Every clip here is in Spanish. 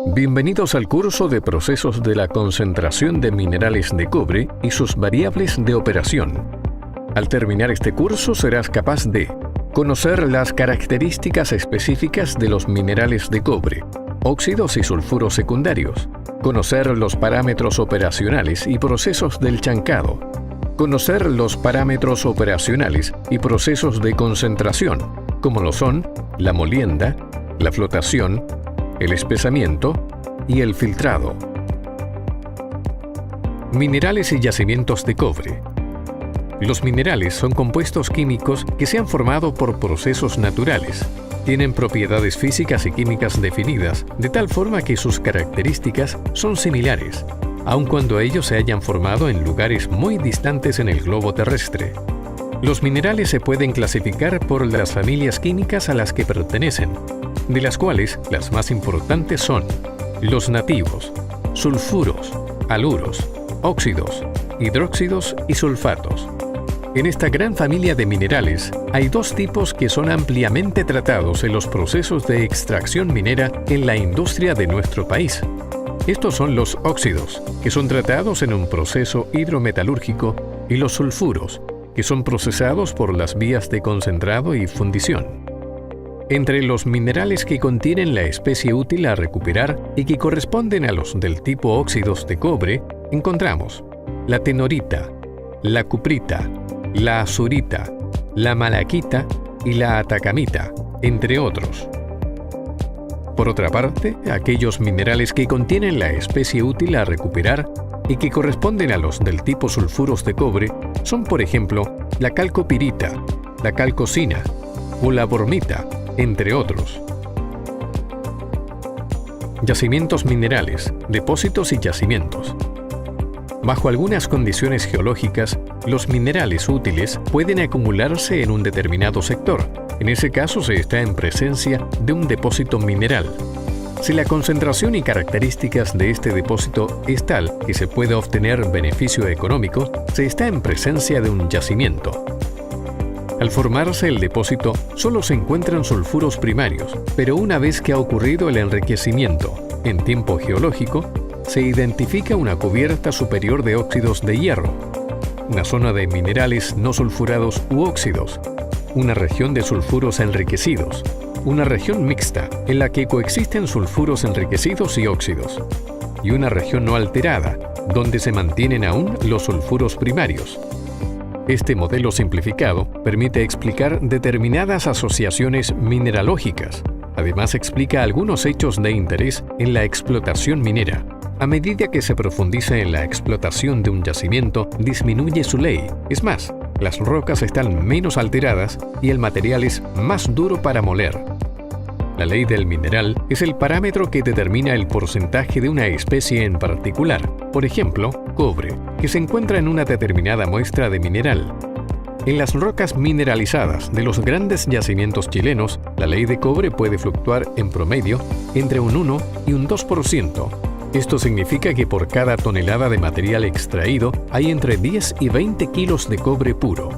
Bienvenidos al curso de procesos de la concentración de minerales de cobre y sus variables de operación. Al terminar este curso serás capaz de conocer las características específicas de los minerales de cobre, óxidos y sulfuros secundarios, conocer los parámetros operacionales y procesos del chancado, conocer los parámetros operacionales y procesos de concentración, como lo son la molienda, la flotación, el espesamiento y el filtrado. Minerales y yacimientos de cobre. Los minerales son compuestos químicos que se han formado por procesos naturales. Tienen propiedades físicas y químicas definidas, de tal forma que sus características son similares, aun cuando ellos se hayan formado en lugares muy distantes en el globo terrestre. Los minerales se pueden clasificar por las familias químicas a las que pertenecen, de las cuales las más importantes son los nativos, sulfuros, haluros, óxidos, hidróxidos y sulfatos. En esta gran familia de minerales hay dos tipos que son ampliamente tratados en los procesos de extracción minera en la industria de nuestro país. Estos son los óxidos, que son tratados en un proceso hidrometalúrgico, y los sulfuros, que son procesados por las vías de concentrado y fundición. Entre los minerales que contienen la especie útil a recuperar y que corresponden a los del tipo óxidos de cobre, encontramos la tenorita, la cuprita, la azurita, la malaquita y la atacamita, entre otros. Por otra parte, aquellos minerales que contienen la especie útil a recuperar y que corresponden a los del tipo sulfuros de cobre son, por ejemplo, la calcopirita, la calcosina o la bormita, entre otros. Yacimientos minerales, depósitos y yacimientos. Bajo algunas condiciones geológicas, los minerales útiles pueden acumularse en un determinado sector. En ese caso se está en presencia de un depósito mineral. Si la concentración y características de este depósito es tal que se pueda obtener beneficio económico, se está en presencia de un yacimiento. Al formarse el depósito, solo se encuentran sulfuros primarios, pero una vez que ha ocurrido el enriquecimiento en tiempo geológico, se identifica una cubierta superior de óxidos de hierro, una zona de minerales no sulfurados u óxidos, una región de sulfuros enriquecidos, una región mixta en la que coexisten sulfuros enriquecidos y óxidos, y una región no alterada, donde se mantienen aún los sulfuros primarios. Este modelo simplificado permite explicar determinadas asociaciones mineralógicas. Además, explica algunos hechos de interés en la explotación minera. A medida que se profundiza en la explotación de un yacimiento, disminuye su ley. Es más, las rocas están menos alteradas y el material es más duro para moler. La ley del mineral es el parámetro que determina el porcentaje de una especie en particular, por ejemplo, cobre, que se encuentra en una determinada muestra de mineral. En las rocas mineralizadas de los grandes yacimientos chilenos, la ley de cobre puede fluctuar en promedio entre un 1 y un 2%. Esto significa que por cada tonelada de material extraído hay entre 10 y 20 kilos de cobre puro.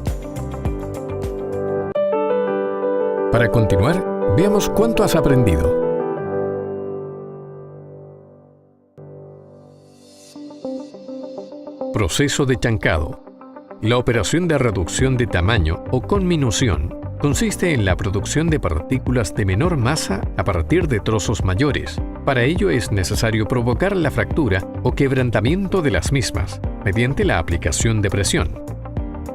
Para continuar, veamos cuánto has aprendido. Proceso de chancado. La operación de reducción de tamaño o conminución consiste en la producción de partículas de menor masa a partir de trozos mayores. Para ello es necesario provocar la fractura o quebrantamiento de las mismas mediante la aplicación de presión.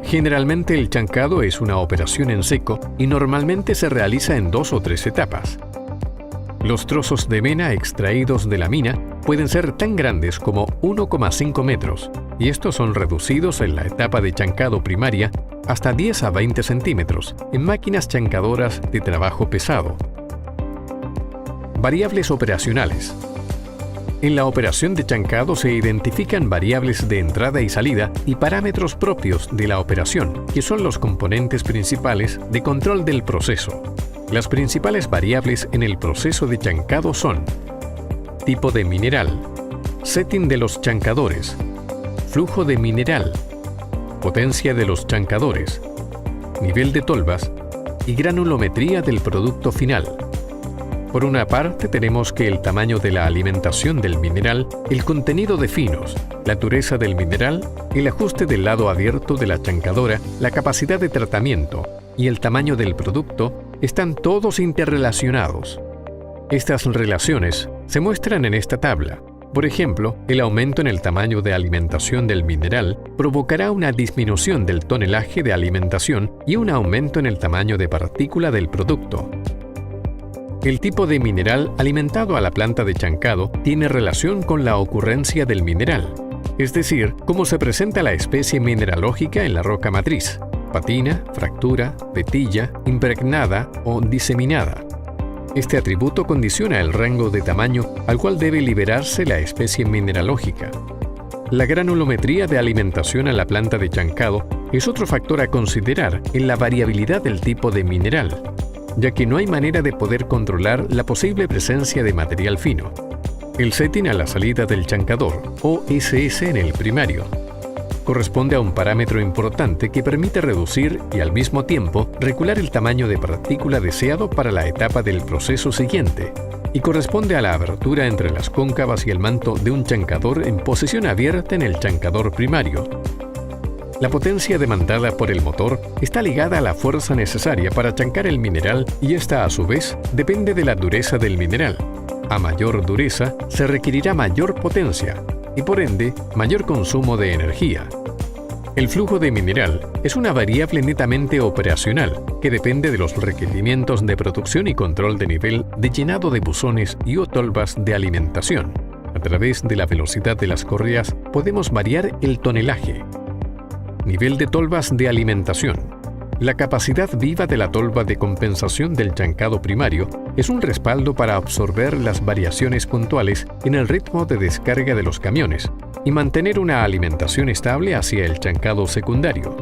Generalmente el chancado es una operación en seco y normalmente se realiza en 2 o 3 etapas. Los trozos de mena extraídos de la mina pueden ser tan grandes como 1,5 metros, y estos son reducidos en la etapa de chancado primaria hasta 10 a 20 centímetros en máquinas chancadoras de trabajo pesado. Variables operacionales. En la operación de chancado se identifican variables de entrada y salida y parámetros propios de la operación, que son los componentes principales de control del proceso. Las principales variables en el proceso de chancado son tipo de mineral, setting de los chancadores, flujo de mineral, potencia de los chancadores, nivel de tolvas y granulometría del producto final. Por una parte tenemos que el tamaño de la alimentación del mineral, el contenido de finos, la dureza del mineral, el ajuste del lado abierto de la chancadora, la capacidad de tratamiento y el tamaño del producto están todos interrelacionados. Estas relaciones se muestran en esta tabla. Por ejemplo, el aumento en el tamaño de alimentación del mineral provocará una disminución del tonelaje de alimentación y un aumento en el tamaño de partícula del producto. El tipo de mineral alimentado a la planta de chancado tiene relación con la ocurrencia del mineral, es decir, cómo se presenta la especie mineralógica en la roca matriz: patina, fractura, vetilla, impregnada o diseminada. Este atributo condiciona el rango de tamaño al cual debe liberarse la especie mineralógica. La granulometría de alimentación a la planta de chancado es otro factor a considerar en la variabilidad del tipo de mineral, ya que no hay manera de poder controlar la posible presencia de material fino. El setting a la salida del chancador, o SS en el primario, corresponde a un parámetro importante que permite reducir y al mismo tiempo regular el tamaño de partícula deseado para la etapa del proceso siguiente, y corresponde a la abertura entre las cóncavas y el manto de un chancador en posición abierta en el chancador primario. La potencia demandada por el motor está ligada a la fuerza necesaria para chancar el mineral y esta, a su vez, depende de la dureza del mineral. A mayor dureza, se requerirá mayor potencia y, por ende, mayor consumo de energía. El flujo de mineral es una variable netamente operacional que depende de los requerimientos de producción y control de nivel de llenado de buzones y o tolvas de alimentación. A través de la velocidad de las correas podemos variar el tonelaje. Nivel de tolvas de alimentación. La capacidad viva de la tolva de compensación del chancado primario es un respaldo para absorber las variaciones puntuales en el ritmo de descarga de los camiones y mantener una alimentación estable hacia el chancado secundario.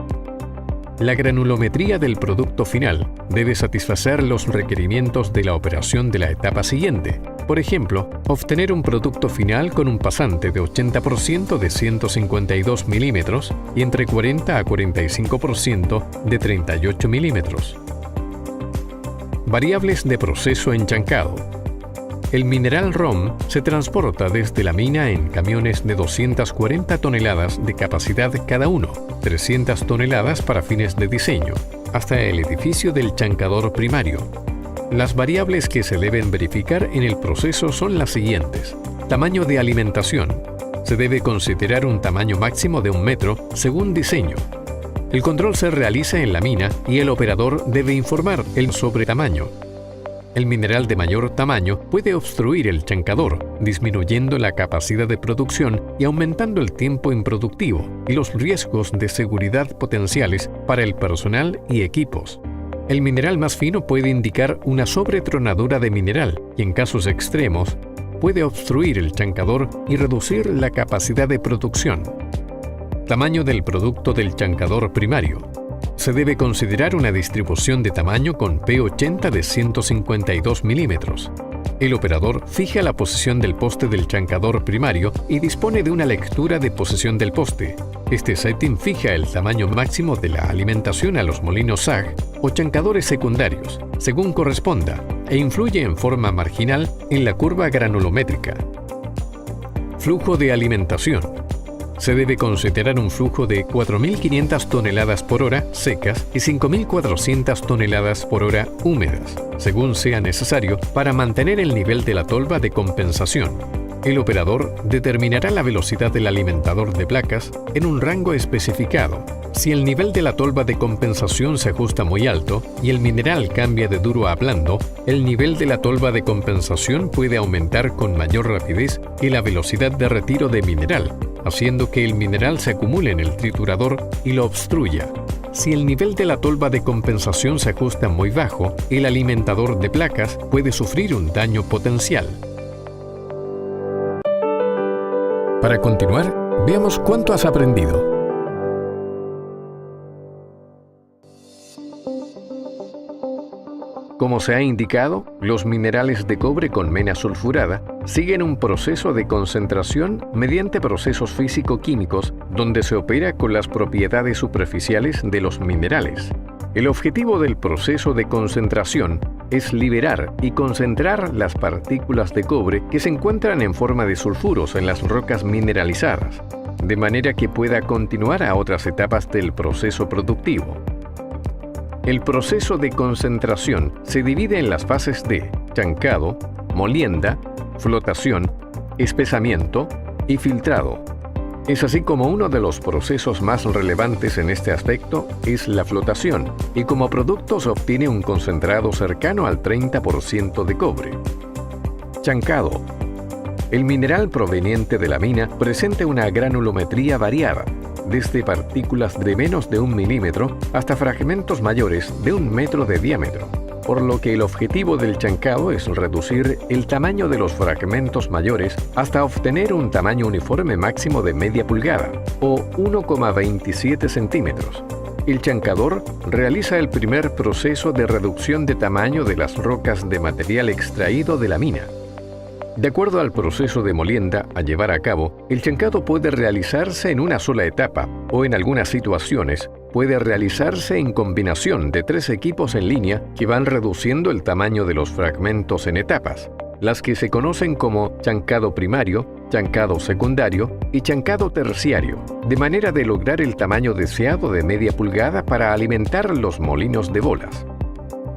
La granulometría del producto final debe satisfacer los requerimientos de la operación de la etapa siguiente. Por ejemplo, obtener un producto final con un pasante de 80% de 152 milímetros y entre 40 a 45% de 38 milímetros. Variables de proceso en chancado. El mineral ROM se transporta desde la mina en camiones de 240 toneladas de capacidad cada uno, 300 toneladas para fines de diseño, hasta el edificio del chancador primario. Las variables que se deben verificar en el proceso son las siguientes. Tamaño de alimentación. Se debe considerar un tamaño máximo de 1 metro según diseño. El control se realiza en la mina y el operador debe informar el sobretamaño. El mineral de mayor tamaño puede obstruir el chancador, disminuyendo la capacidad de producción y aumentando el tiempo improductivo y los riesgos de seguridad potenciales para el personal y equipos. El mineral más fino puede indicar una sobretronadura de mineral y, en casos extremos, puede obstruir el chancador y reducir la capacidad de producción. Tamaño del producto del chancador primario. Se debe considerar una distribución de tamaño con P80 de 152 milímetros. El operador fija la posición del poste del chancador primario y dispone de una lectura de posición del poste. Este setting fija el tamaño máximo de la alimentación a los molinos SAG o chancadores secundarios, según corresponda, e influye en forma marginal en la curva granulométrica. Flujo de alimentación. Se debe considerar un flujo de 4.500 toneladas por hora secas y 5.400 toneladas por hora húmedas, según sea necesario para mantener el nivel de la tolva de compensación. El operador determinará la velocidad del alimentador de placas en un rango especificado. Si el nivel de la tolva de compensación se ajusta muy alto y el mineral cambia de duro a blando, el nivel de la tolva de compensación puede aumentar con mayor rapidez que la velocidad de retiro de mineral, haciendo que el mineral se acumule en el triturador y lo obstruya. Si el nivel de la tolva de compensación se ajusta muy bajo, el alimentador de placas puede sufrir un daño potencial. Para continuar, veamos cuánto has aprendido. Como se ha indicado, los minerales de cobre con mena sulfurada siguen un proceso de concentración mediante procesos físico-químicos donde se opera con las propiedades superficiales de los minerales. El objetivo del proceso de concentración es liberar y concentrar las partículas de cobre que se encuentran en forma de sulfuros en las rocas mineralizadas, de manera que pueda continuar a otras etapas del proceso productivo. El proceso de concentración se divide en las fases de chancado, molienda, flotación, espesamiento y filtrado. Es así como uno de los procesos más relevantes en este aspecto es la flotación, y como producto se obtiene un concentrado cercano al 30% de cobre. Chancado. El mineral proveniente de la mina presenta una granulometría variada, desde partículas de menos de 1 milímetro hasta fragmentos mayores de 1 metro de diámetro, por lo que el objetivo del chancado es reducir el tamaño de los fragmentos mayores hasta obtener un tamaño uniforme máximo de media pulgada, o 1,27 centímetros. El chancador realiza el primer proceso de reducción de tamaño de las rocas de material extraído de la mina. De acuerdo al proceso de molienda a llevar a cabo, el chancado puede realizarse en una sola etapa o en algunas situaciones puede realizarse en combinación de 3 equipos en línea que van reduciendo el tamaño de los fragmentos en etapas, las que se conocen como chancado primario, chancado secundario y chancado terciario, de manera de lograr el tamaño deseado de media pulgada para alimentar los molinos de bolas.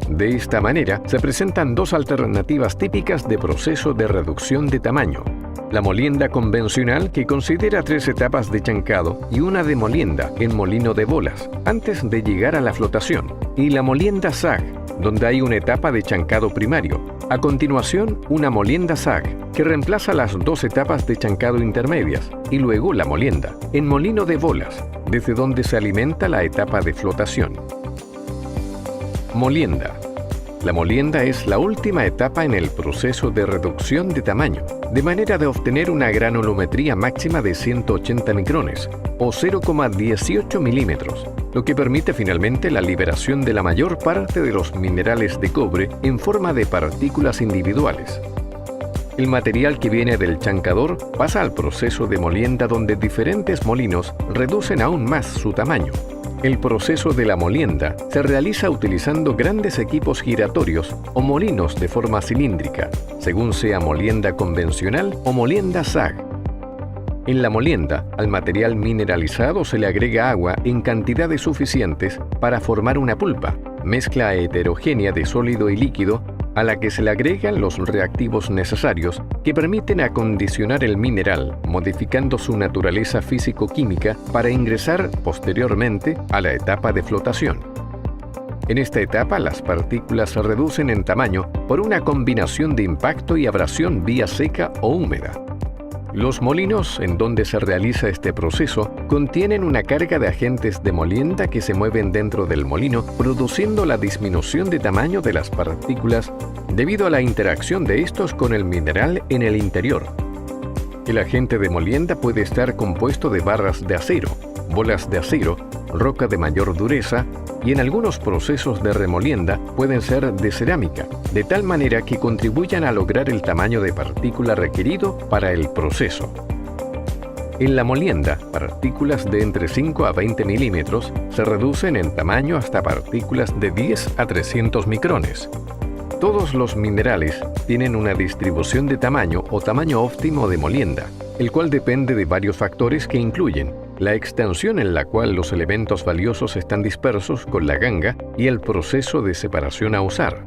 De esta manera, se presentan 2 alternativas típicas de proceso de reducción de tamaño: la molienda convencional, que considera 3 etapas de chancado y una de molienda en molino de bolas, antes de llegar a la flotación, y la molienda SAG, donde hay una etapa de chancado primario. A continuación, una molienda SAG, que reemplaza las 2 etapas de chancado intermedias, y luego la molienda en molino de bolas, desde donde se alimenta la etapa de flotación. Molienda. La molienda es la última etapa en el proceso de reducción de tamaño, de manera de obtener una granulometría máxima de 180 micrones, o 0,18 milímetros, lo que permite finalmente la liberación de la mayor parte de los minerales de cobre en forma de partículas individuales. El material que viene del chancador pasa al proceso de molienda, donde diferentes molinos reducen aún más su tamaño. El proceso de la molienda se realiza utilizando grandes equipos giratorios o molinos de forma cilíndrica, según sea molienda convencional o molienda SAG. En la molienda, al material mineralizado se le agrega agua en cantidades suficientes para formar una pulpa, mezcla heterogénea de sólido y líquido, a la que se le agregan los reactivos necesarios que permiten acondicionar el mineral, modificando su naturaleza físico-química para ingresar posteriormente a la etapa de flotación. En esta etapa, las partículas se reducen en tamaño por una combinación de impacto y abrasión vía seca o húmeda. Los molinos en donde se realiza este proceso contienen una carga de agentes de molienda que se mueven dentro del molino, produciendo la disminución de tamaño de las partículas debido a la interacción de estos con el mineral en el interior. El agente de molienda puede estar compuesto de barras de acero, bolas de acero, roca de mayor dureza, y en algunos procesos de remolienda pueden ser de cerámica, de tal manera que contribuyan a lograr el tamaño de partícula requerido para el proceso. En la molienda, partículas de entre 5 a 20 milímetros se reducen en tamaño hasta partículas de 10 a 300 micrones. Todos los minerales tienen una distribución de tamaño o tamaño óptimo de molienda, el cual depende de varios factores que incluyen la extensión en la cual los elementos valiosos están dispersos con la ganga y el proceso de separación a usar.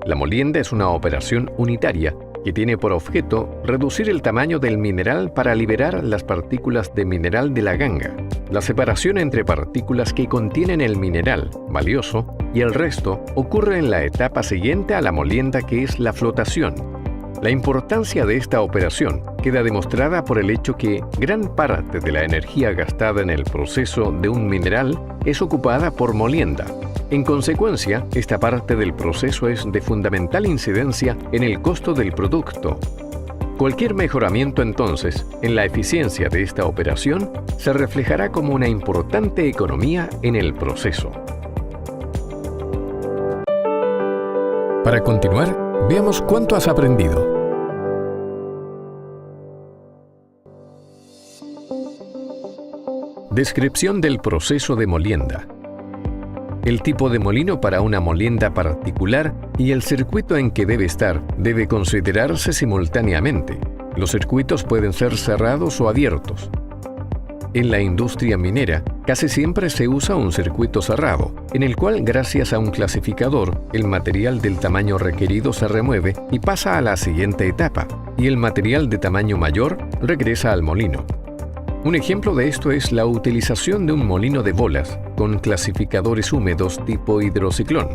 La molienda es una operación unitaria que tiene por objeto reducir el tamaño del mineral para liberar las partículas de mineral de la ganga. La separación entre partículas que contienen el mineral valioso y el resto ocurre en la etapa siguiente a la molienda, que es la flotación. La importancia de esta operación queda demostrada por el hecho que gran parte de la energía gastada en el proceso de un mineral es ocupada por molienda. En consecuencia, esta parte del proceso es de fundamental incidencia en el costo del producto. Cualquier mejoramiento entonces en la eficiencia de esta operación se reflejará como una importante economía en el proceso. Para continuar, veamos cuánto has aprendido. Descripción del proceso de molienda. El tipo de molino para una molienda particular y el circuito en que debe estar debe considerarse simultáneamente. Los circuitos pueden ser cerrados o abiertos. En la industria minera, casi siempre se usa un circuito cerrado, en el cual, gracias a un clasificador, el material del tamaño requerido se remueve y pasa a la siguiente etapa, y el material de tamaño mayor regresa al molino. Un ejemplo de esto es la utilización de un molino de bolas con clasificadores húmedos tipo hidrociclón.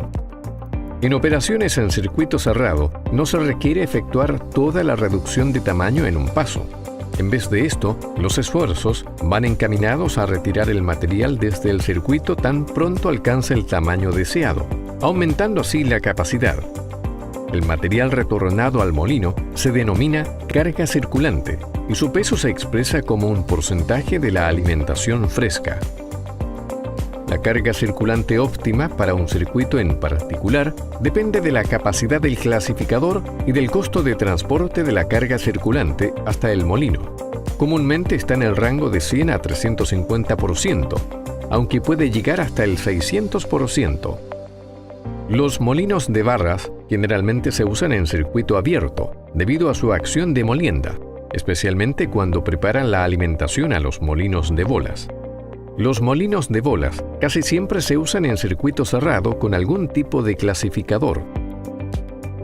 En operaciones en circuito cerrado, no se requiere efectuar toda la reducción de tamaño en un paso. En vez de esto, los esfuerzos van encaminados a retirar el material desde el circuito tan pronto alcance el tamaño deseado, aumentando así la capacidad. El material retornado al molino se denomina carga circulante y su peso se expresa como un porcentaje de la alimentación fresca. La carga circulante óptima para un circuito en particular depende de la capacidad del clasificador y del costo de transporte de la carga circulante hasta el molino. Comúnmente está en el rango de 100 a 350%, aunque puede llegar hasta el 600%. Los molinos de barras generalmente se usan en circuito abierto debido a su acción de molienda, especialmente cuando preparan la alimentación a los molinos de bolas. Los molinos de bolas casi siempre se usan en circuito cerrado con algún tipo de clasificador.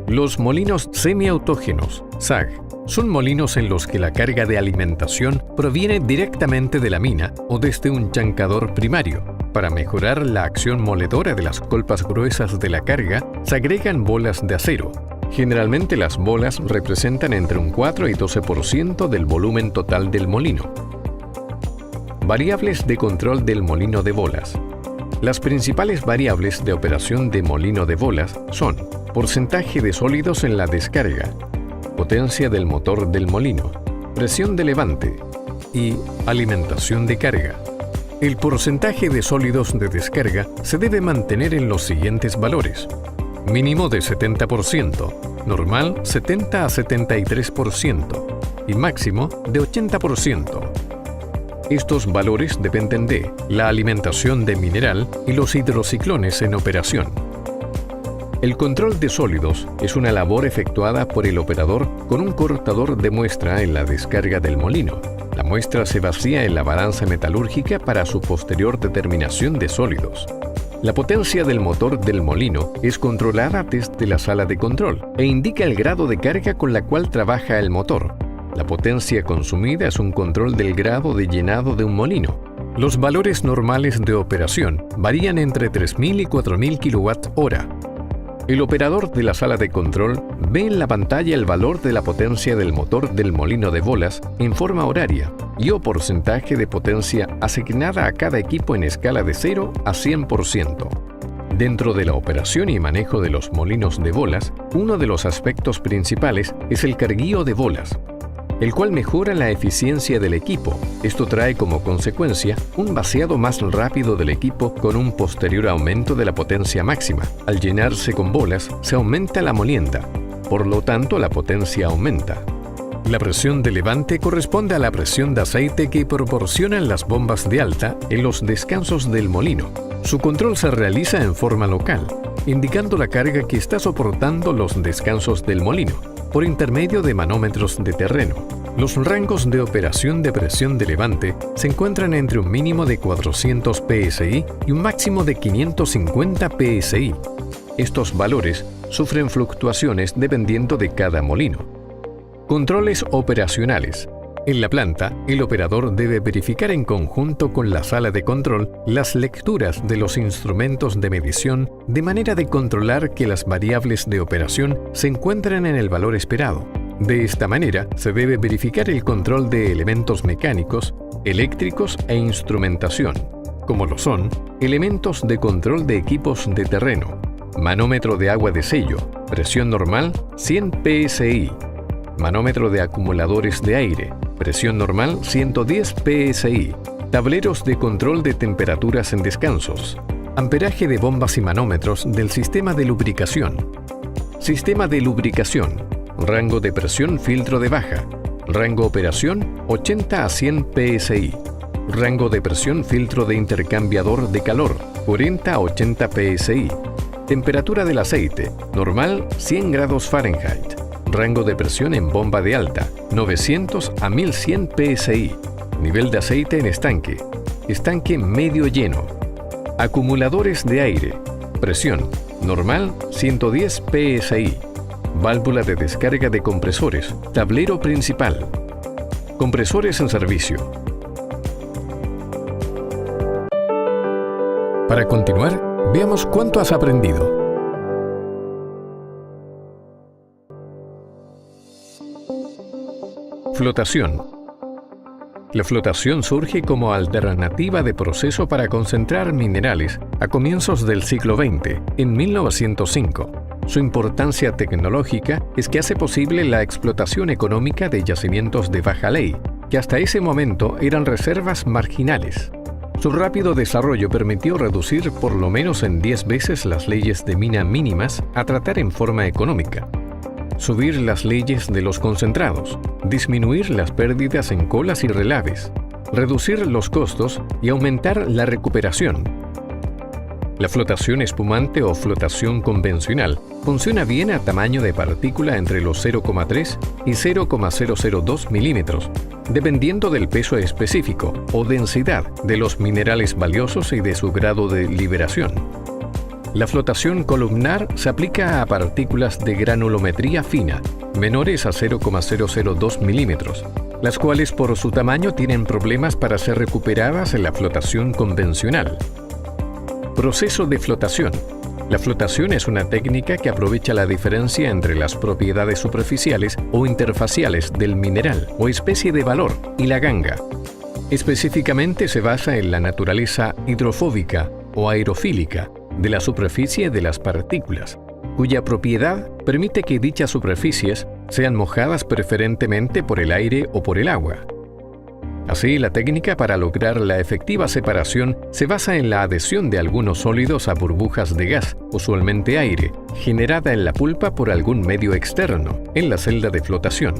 Los molinos semiautógenos, SAG, son molinos en los que la carga de alimentación proviene directamente de la mina o desde un chancador primario. Para mejorar la acción moledora de las colpas gruesas de la carga, se agregan bolas de acero. Generalmente las bolas representan entre un 4 y 12% del volumen total del molino. Variables de control del molino de bolas. Las principales variables de operación de molino de bolas son porcentaje de sólidos en la descarga, potencia del motor del molino, presión de levante y alimentación de carga. El porcentaje de sólidos de descarga se debe mantener en los siguientes valores: mínimo de 70%, normal 70 a 73% y máximo de 80%. Estos valores dependen de la alimentación de mineral y los hidrociclones en operación. El control de sólidos es una labor efectuada por el operador con un cortador de muestra en la descarga del molino. La muestra se vacía en la balanza metalúrgica para su posterior determinación de sólidos. La potencia del motor del molino es controlada desde la sala de control e indica el grado de carga con la cual trabaja el motor. La potencia consumida es un control del grado de llenado de un molino. Los valores normales de operación varían entre 3.000 y 4.000 kWh. El operador de la sala de control ve en la pantalla el valor de la potencia del motor del molino de bolas en forma horaria y o porcentaje de potencia asignada a cada equipo en escala de 0 a 100%. Dentro de la operación y manejo de los molinos de bolas, uno de los aspectos principales es el carguío de bolas, el cual mejora la eficiencia del equipo. Esto trae como consecuencia un vaciado más rápido del equipo con un posterior aumento de la potencia máxima. Al llenarse con bolas, se aumenta la molienda, por lo tanto la potencia aumenta. La presión de levante corresponde a la presión de aceite que proporcionan las bombas de alta en los descansos del molino. Su control se realiza en forma local, indicando la carga que está soportando los descansos del molino, por intermedio de manómetros de terreno. Los rangos de operación de presión de levante se encuentran entre un mínimo de 400 psi y un máximo de 550 psi. Estos valores sufren fluctuaciones dependiendo de cada molino. Controles operacionales. En la planta, el operador debe verificar en conjunto con la sala de control las lecturas de los instrumentos de medición de manera de controlar que las variables de operación se encuentren en el valor esperado. De esta manera, se debe verificar el control de elementos mecánicos, eléctricos e instrumentación, como lo son elementos de control de equipos de terreno, manómetro de agua de sello, presión normal 100 psi, manómetro de acumuladores de aire, presión normal 110 psi, tableros de control de temperaturas en descansos, amperaje de bombas y manómetros del sistema de lubricación. Sistema de lubricación, rango de presión filtro de baja, rango operación 80 a 100 psi, rango de presión filtro de intercambiador de calor, 40 a 80 psi. Temperatura del aceite, normal 100 grados Fahrenheit. Rango de presión en bomba de alta, 900 a 1100 psi. Nivel de aceite en estanque, estanque medio lleno. Acumuladores de aire, presión, normal 110 psi. Válvula de descarga de compresores, tablero principal. Compresores en servicio. Para continuar, veamos cuánto has aprendido. Flotación. La flotación surge como alternativa de proceso para concentrar minerales a comienzos del siglo XX, en 1905. Su importancia tecnológica es que hace posible la explotación económica de yacimientos de baja ley, que hasta ese momento eran reservas marginales. Su rápido desarrollo permitió reducir por lo menos en 10 veces las leyes de mina mínimas a tratar en forma económica, subir las leyes de los concentrados, disminuir las pérdidas en colas y relaves, reducir los costos y aumentar la recuperación. La flotación espumante o flotación convencional funciona bien a tamaño de partícula entre los 0,3 y 0,002 milímetros, dependiendo del peso específico o densidad de los minerales valiosos y de su grado de liberación. La flotación columnar se aplica a partículas de granulometría fina, menores a 0,002 milímetros, las cuales por su tamaño tienen problemas para ser recuperadas en la flotación convencional. Proceso de flotación. La flotación es una técnica que aprovecha la diferencia entre las propiedades superficiales o interfaciales del mineral o especie de valor y la ganga. Específicamente se basa en la naturaleza hidrofóbica o aerofílica de la superficie de las partículas, cuya propiedad permite que dichas superficies sean mojadas preferentemente por el aire o por el agua. Así, la técnica para lograr la efectiva separación se basa en la adhesión de algunos sólidos a burbujas de gas, usualmente aire, generada en la pulpa por algún medio externo, en la celda de flotación.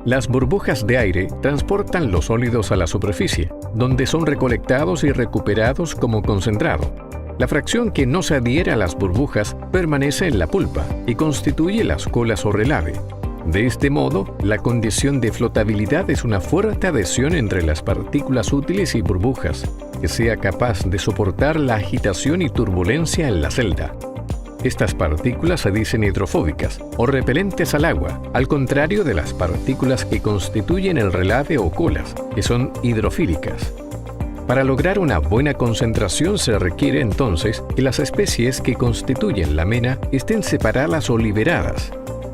Las burbujas de aire transportan los sólidos a la superficie, donde son recolectados y recuperados como concentrado. La fracción que no se adhiere a las burbujas permanece en la pulpa y constituye las colas o relave. De este modo, la condición de flotabilidad es una fuerte adhesión entre las partículas útiles y burbujas, que sea capaz de soportar la agitación y turbulencia en la celda. Estas partículas se dicen hidrofóbicas o repelentes al agua, al contrario de las partículas que constituyen el relave o colas, que son hidrofílicas. Para lograr una buena concentración se requiere entonces que las especies que constituyen la mena estén separadas o liberadas.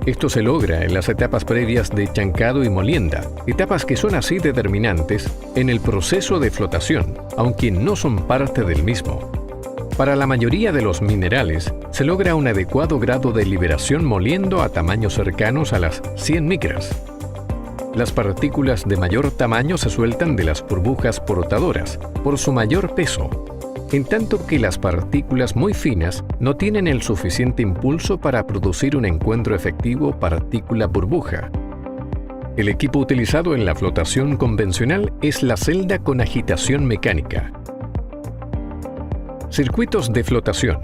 Esto se logra en las etapas previas de chancado y molienda, etapas que son así determinantes en el proceso de flotación, aunque no son parte del mismo. Para la mayoría de los minerales, se logra un adecuado grado de liberación moliendo a tamaños cercanos a las 100 micras. Las partículas de mayor tamaño se sueltan de las burbujas portadoras por su mayor peso, en tanto que las partículas muy finas no tienen el suficiente impulso para producir un encuentro efectivo partícula-burbuja. El equipo utilizado en la flotación convencional es la celda con agitación mecánica. Circuitos de flotación.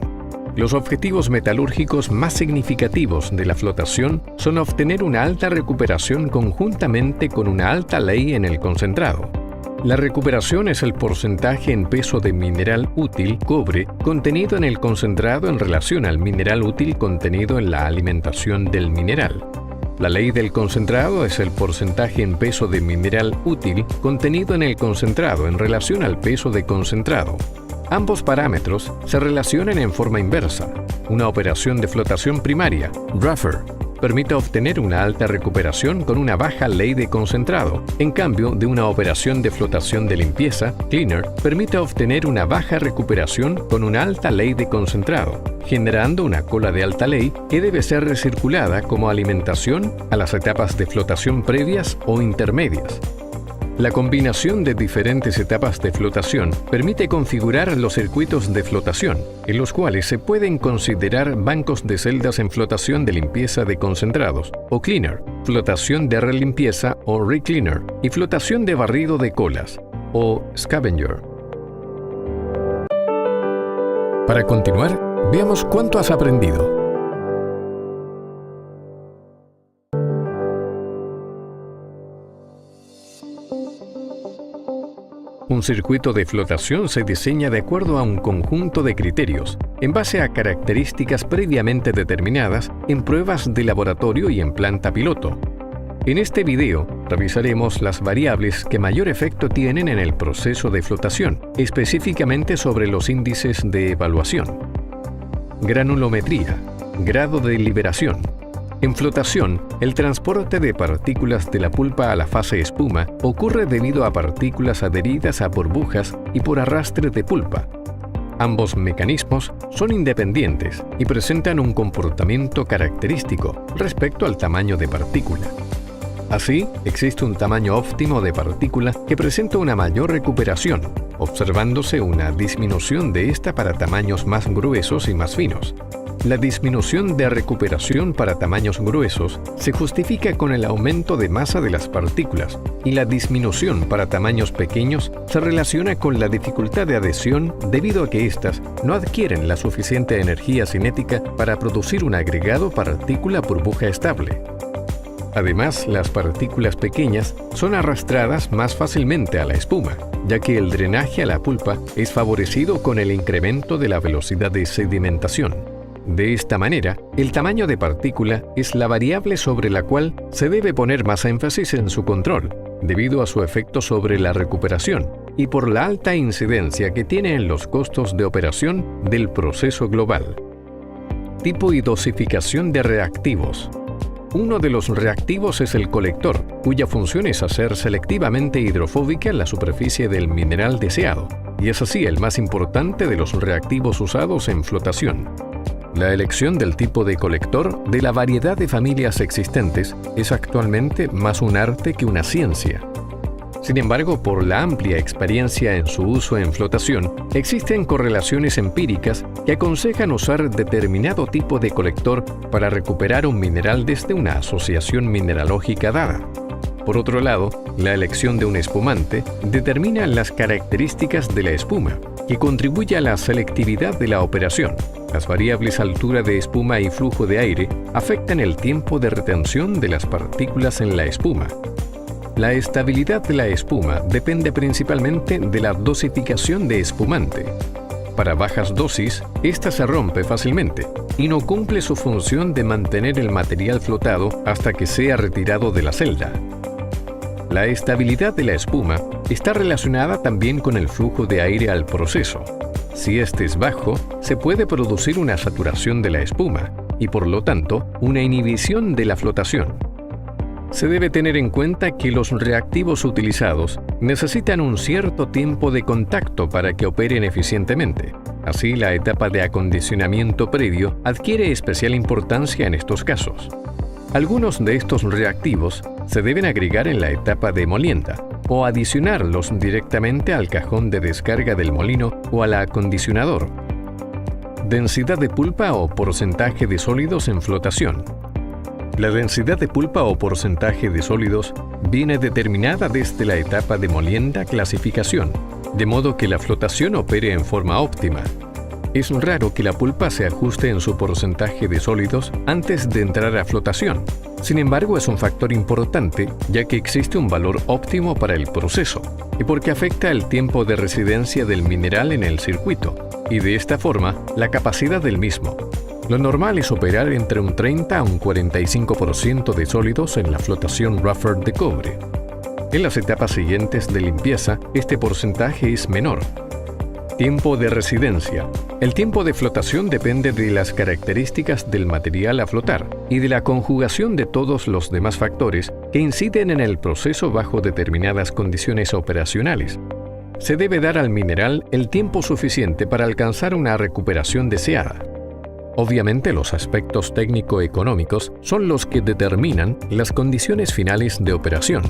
Los objetivos metalúrgicos más significativos de la flotación son obtener una alta recuperación conjuntamente con una alta ley en el concentrado. La recuperación es el porcentaje en peso de mineral útil, cobre, contenido en el concentrado en relación al mineral útil contenido en la alimentación del mineral. La ley del concentrado es el porcentaje en peso de mineral útil contenido en el concentrado en relación al peso de concentrado. Ambos parámetros se relacionan en forma inversa. Una operación de flotación primaria, rougher, permite obtener una alta recuperación con una baja ley de concentrado. En cambio, de una operación de flotación de limpieza, cleaner, permite obtener una baja recuperación con una alta ley de concentrado, generando una cola de alta ley que debe ser recirculada como alimentación a las etapas de flotación previas o intermedias. La combinación de diferentes etapas de flotación permite configurar los circuitos de flotación, en los cuales se pueden considerar bancos de celdas en flotación de limpieza de concentrados, o cleaner, flotación de relimpieza o recleaner, y flotación de barrido de colas, o scavenger. Para continuar, veamos cuánto has aprendido. Un circuito de flotación se diseña de acuerdo a un conjunto de criterios, en base a características previamente determinadas en pruebas de laboratorio y en planta piloto. En este video, revisaremos las variables que mayor efecto tienen en el proceso de flotación, específicamente sobre los índices de evaluación. Granulometría, grado de liberación. En flotación, el transporte de partículas de la pulpa a la fase espuma ocurre debido a partículas adheridas a burbujas y por arrastre de pulpa. Ambos mecanismos son independientes y presentan un comportamiento característico respecto al tamaño de partícula. Así, existe un tamaño óptimo de partícula que presenta una mayor recuperación, observándose una disminución de esta para tamaños más gruesos y más finos. La disminución de recuperación para tamaños gruesos se justifica con el aumento de masa de las partículas y la disminución para tamaños pequeños se relaciona con la dificultad de adhesión debido a que éstas no adquieren la suficiente energía cinética para producir un agregado partícula-burbuja estable. Además, las partículas pequeñas son arrastradas más fácilmente a la espuma, ya que el drenaje a la pulpa es favorecido con el incremento de la velocidad de sedimentación. De esta manera, el tamaño de partícula es la variable sobre la cual se debe poner más énfasis en su control, debido a su efecto sobre la recuperación y por la alta incidencia que tiene en los costos de operación del proceso global. Tipo y dosificación de reactivos. Uno de los reactivos es el colector, cuya función es hacer selectivamente hidrofóbica la superficie del mineral deseado, y es así el más importante de los reactivos usados en flotación. La elección del tipo de colector de la variedad de familias existentes es actualmente más un arte que una ciencia. Sin embargo, por la amplia experiencia en su uso en flotación, existen correlaciones empíricas que aconsejan usar determinado tipo de colector para recuperar un mineral desde una asociación mineralógica dada. Por otro lado, la elección de un espumante determina las características de la espuma, que contribuye a la selectividad de la operación. Las variables altura de espuma y flujo de aire afectan el tiempo de retención de las partículas en la espuma. La estabilidad de la espuma depende principalmente de la dosificación de espumante. Para bajas dosis, esta se rompe fácilmente y no cumple su función de mantener el material flotado hasta que sea retirado de la celda. La estabilidad de la espuma está relacionada también con el flujo de aire al proceso. Si este es bajo, se puede producir una saturación de la espuma y, por lo tanto, una inhibición de la flotación. Se debe tener en cuenta que los reactivos utilizados necesitan un cierto tiempo de contacto para que operen eficientemente. Así, la etapa de acondicionamiento previo adquiere especial importancia en estos casos. Algunos de estos reactivos se deben agregar en la etapa de molienda o adicionarlos directamente al cajón de descarga del molino o al acondicionador. Densidad de pulpa o porcentaje de sólidos en flotación. La densidad de pulpa o porcentaje de sólidos viene determinada desde la etapa de molienda-clasificación, de modo que la flotación opere en forma óptima. Es raro que la pulpa se ajuste en su porcentaje de sólidos antes de entrar a flotación. Sin embargo, es un factor importante, ya que existe un valor óptimo para el proceso, y porque afecta el tiempo de residencia del mineral en el circuito, y de esta forma, la capacidad del mismo. Lo normal es operar entre un 30 a un 45% de sólidos en la flotación Rafford de cobre. En las etapas siguientes de limpieza, este porcentaje es menor. Tiempo de residencia. El tiempo de flotación depende de las características del material a flotar y de la conjugación de todos los demás factores que inciden en el proceso bajo determinadas condiciones operacionales. Se debe dar al mineral el tiempo suficiente para alcanzar una recuperación deseada. Obviamente, los aspectos técnico-económicos son los que determinan las condiciones finales de operación.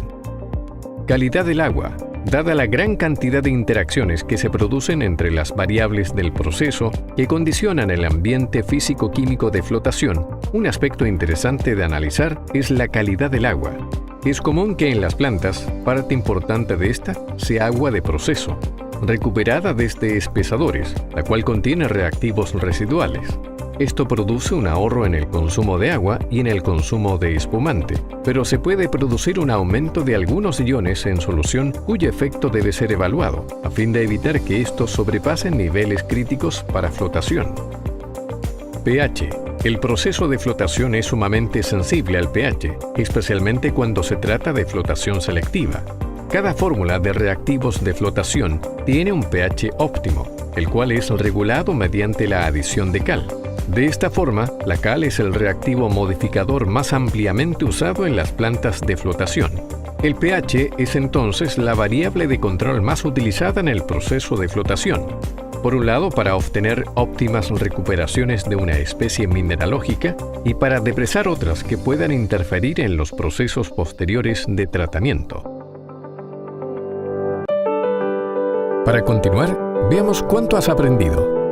Calidad del agua. Dada la gran cantidad de interacciones que se producen entre las variables del proceso que condicionan el ambiente físico-químico de flotación, un aspecto interesante de analizar es la calidad del agua. Es común que en las plantas, parte importante de esta sea agua de proceso. recuperada desde espesadores, la cual contiene reactivos residuales. Esto produce un ahorro en el consumo de agua y en el consumo de espumante, pero se puede producir un aumento de algunos iones en solución cuyo efecto debe ser evaluado, a fin de evitar que estos sobrepasen niveles críticos para flotación. pH. El proceso de flotación es sumamente sensible al pH, especialmente cuando se trata de flotación selectiva. Cada fórmula de reactivos de flotación tiene un pH óptimo, el cual es regulado mediante la adición de cal. De esta forma, la cal es el reactivo modificador más ampliamente usado en las plantas de flotación. El pH es entonces la variable de control más utilizada en el proceso de flotación. Por un lado, para obtener óptimas recuperaciones de una especie mineralógica y para depresar otras que puedan interferir en los procesos posteriores de tratamiento. Para continuar, veamos cuánto has aprendido.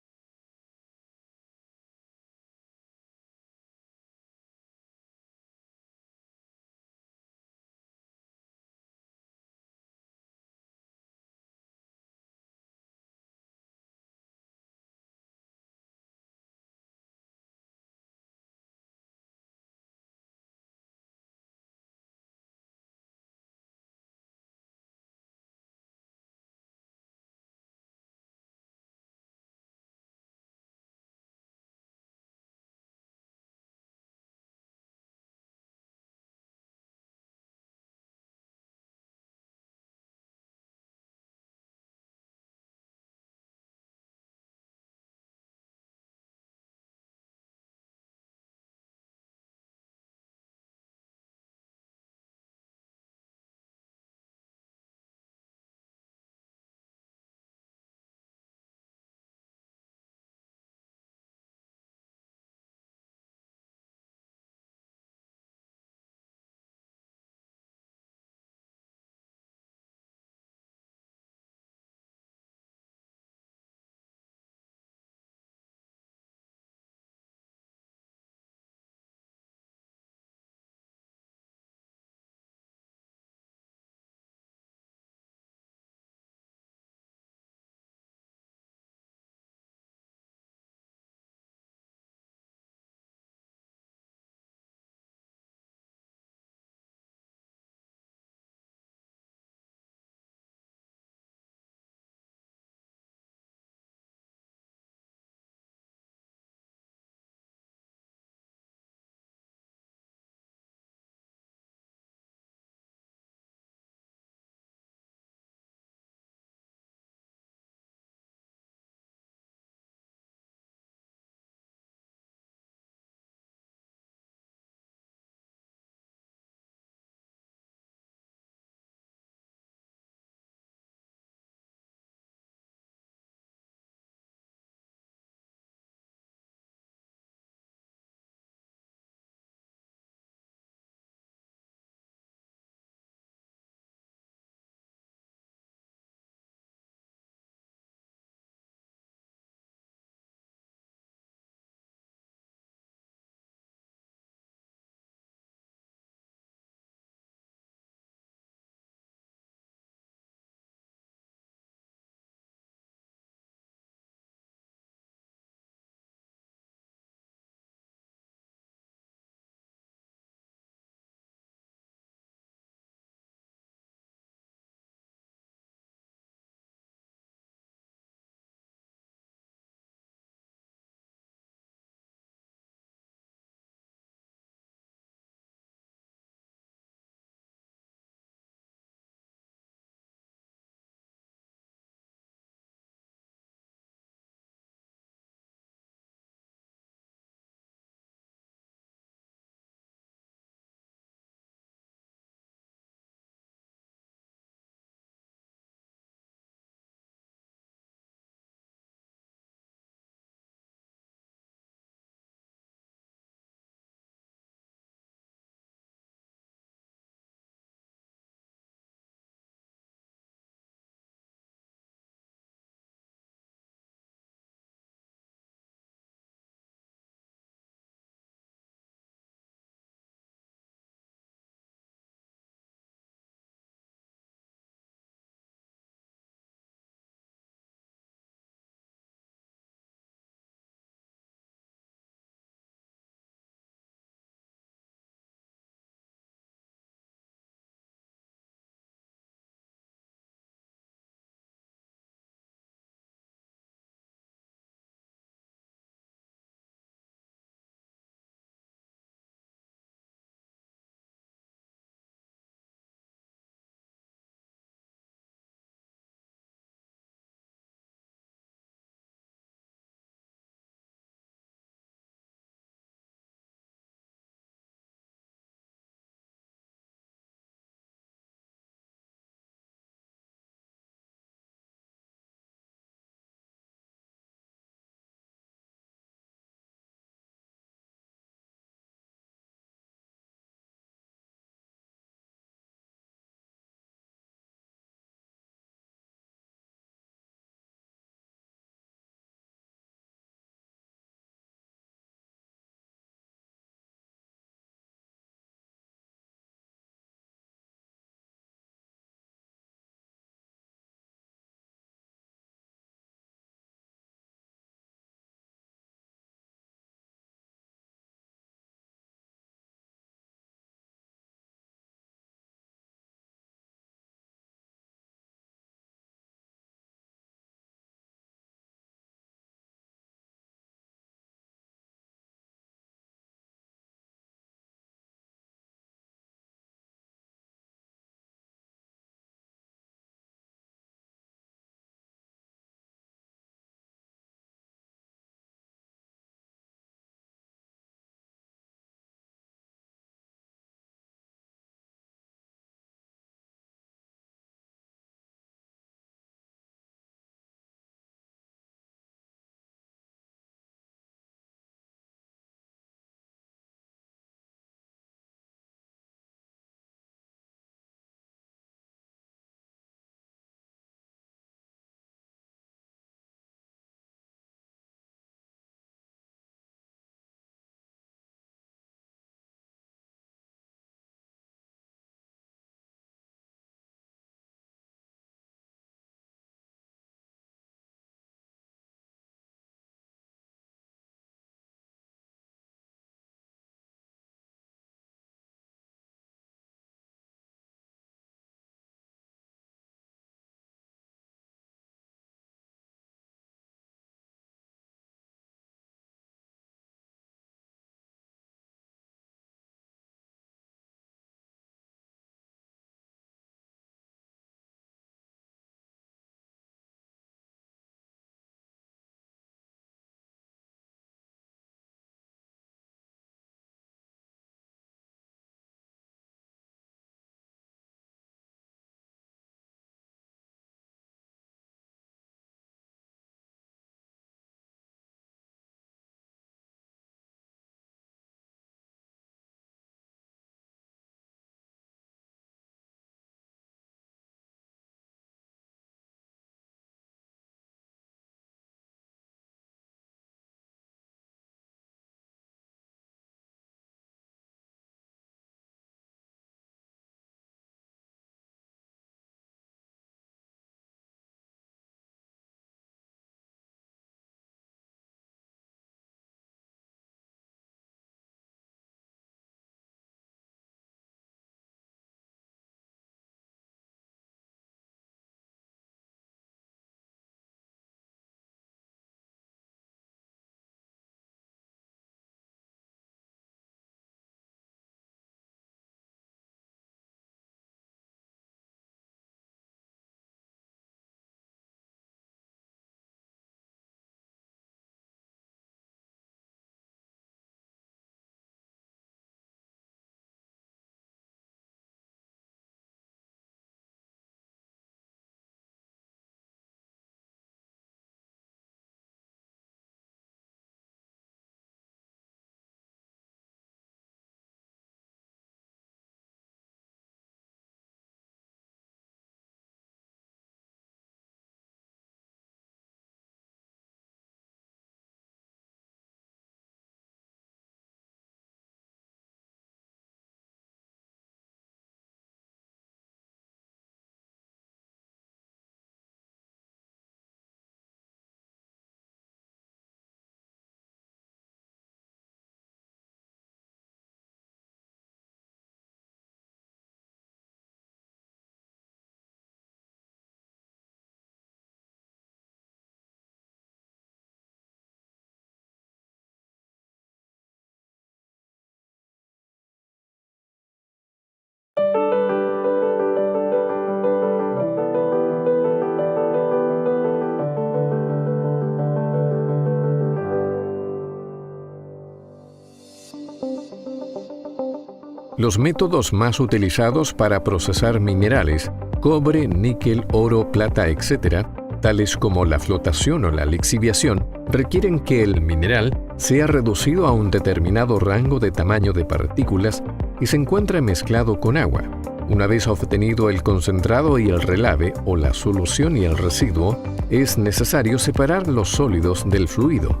Los métodos más utilizados para procesar minerales, cobre, níquel, oro, plata, etc., tales como la flotación o la lixiviación, requieren que el mineral sea reducido a un determinado rango de tamaño de partículas y se encuentre mezclado con agua. Una vez obtenido el concentrado y el relave, o la solución y el residuo, es necesario separar los sólidos del fluido.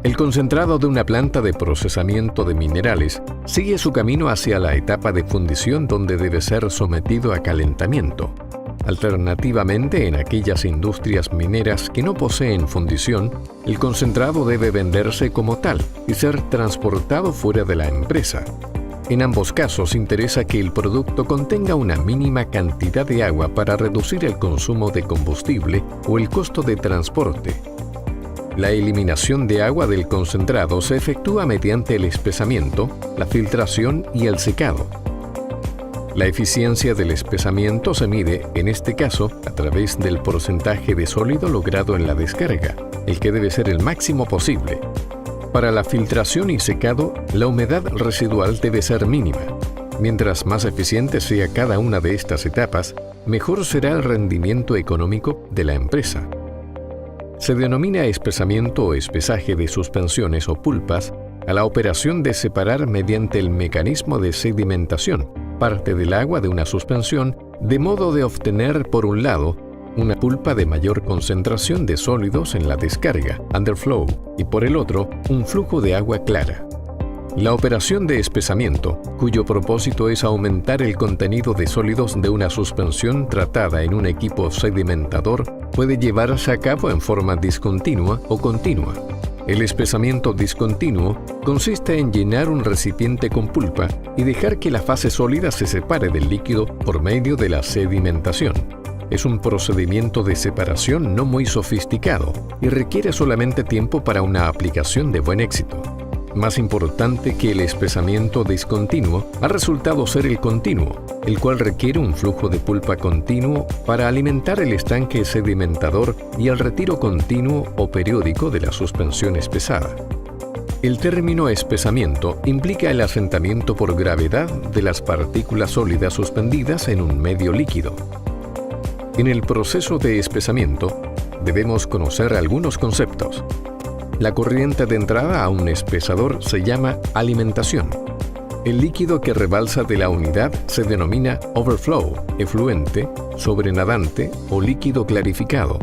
El concentrado de una planta de procesamiento de minerales sigue su camino hacia la etapa de fundición, donde debe ser sometido a calentamiento. Alternativamente, en aquellas industrias mineras que no poseen fundición, el concentrado debe venderse como tal y ser transportado fuera de la empresa. En ambos casos interesa que el producto contenga una mínima cantidad de agua para reducir el consumo de combustible o el costo de transporte. La eliminación de agua del concentrado se efectúa mediante el espesamiento, la filtración y el secado. La eficiencia del espesamiento se mide, en este caso, a través del porcentaje de sólido logrado en la descarga, el que debe ser el máximo posible. Para la filtración y secado, la humedad residual debe ser mínima. Mientras más eficiente sea cada una de estas etapas, mejor será el rendimiento económico de la empresa. Se denomina espesamiento o espesaje de suspensiones o pulpas a la operación de separar mediante el mecanismo de sedimentación parte del agua de una suspensión, de modo de obtener, por un lado, una pulpa de mayor concentración de sólidos en la descarga, underflow, y por el otro, un flujo de agua clara. La operación de espesamiento, cuyo propósito es aumentar el contenido de sólidos de una suspensión tratada en un equipo sedimentador, puede llevarse a cabo en forma discontinua o continua. El espesamiento discontinuo consiste en llenar un recipiente con pulpa y dejar que la fase sólida se separe del líquido por medio de la sedimentación. Es un procedimiento de separación no muy sofisticado y requiere solamente tiempo para una aplicación de buen éxito. Más importante que el espesamiento discontinuo ha resultado ser el continuo, el cual requiere un flujo de pulpa continuo para alimentar el estanque sedimentador y el retiro continuo o periódico de la suspensión espesada. El término espesamiento implica el asentamiento por gravedad de las partículas sólidas suspendidas en un medio líquido. En el proceso de espesamiento, debemos conocer algunos conceptos. La corriente de entrada a un espesador se llama alimentación. El líquido que rebalsa de la unidad se denomina overflow, efluente, sobrenadante o líquido clarificado.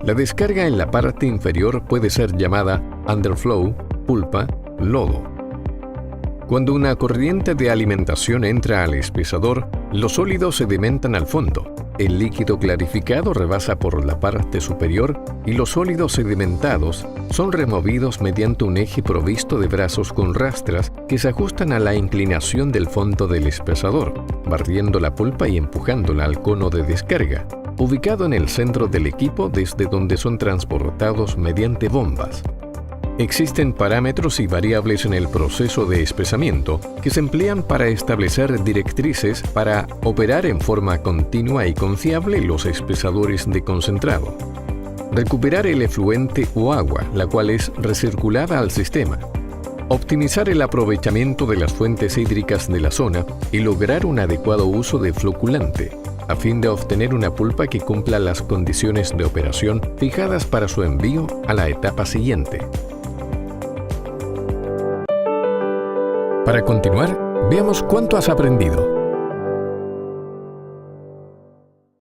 La descarga en la parte inferior puede ser llamada underflow, pulpa, lodo. Cuando una corriente de alimentación entra al espesador, los sólidos sedimentan al fondo. El líquido clarificado rebasa por la parte superior y los sólidos sedimentados son removidos mediante un eje provisto de brazos con rastras que se ajustan a la inclinación del fondo del espesador, barriendo la pulpa y empujándola al cono de descarga, ubicado en el centro del equipo, desde donde son transportados mediante bombas. Existen parámetros y variables en el proceso de espesamiento que se emplean para establecer directrices para operar en forma continua y confiable los espesadores de concentrado. Recuperar el efluente o agua, la cual es recirculada al sistema. Optimizar el aprovechamiento de las fuentes hídricas de la zona y lograr un adecuado uso de floculante, a fin de obtener una pulpa que cumpla las condiciones de operación fijadas para su envío a la etapa siguiente. Para continuar, veamos cuánto has aprendido.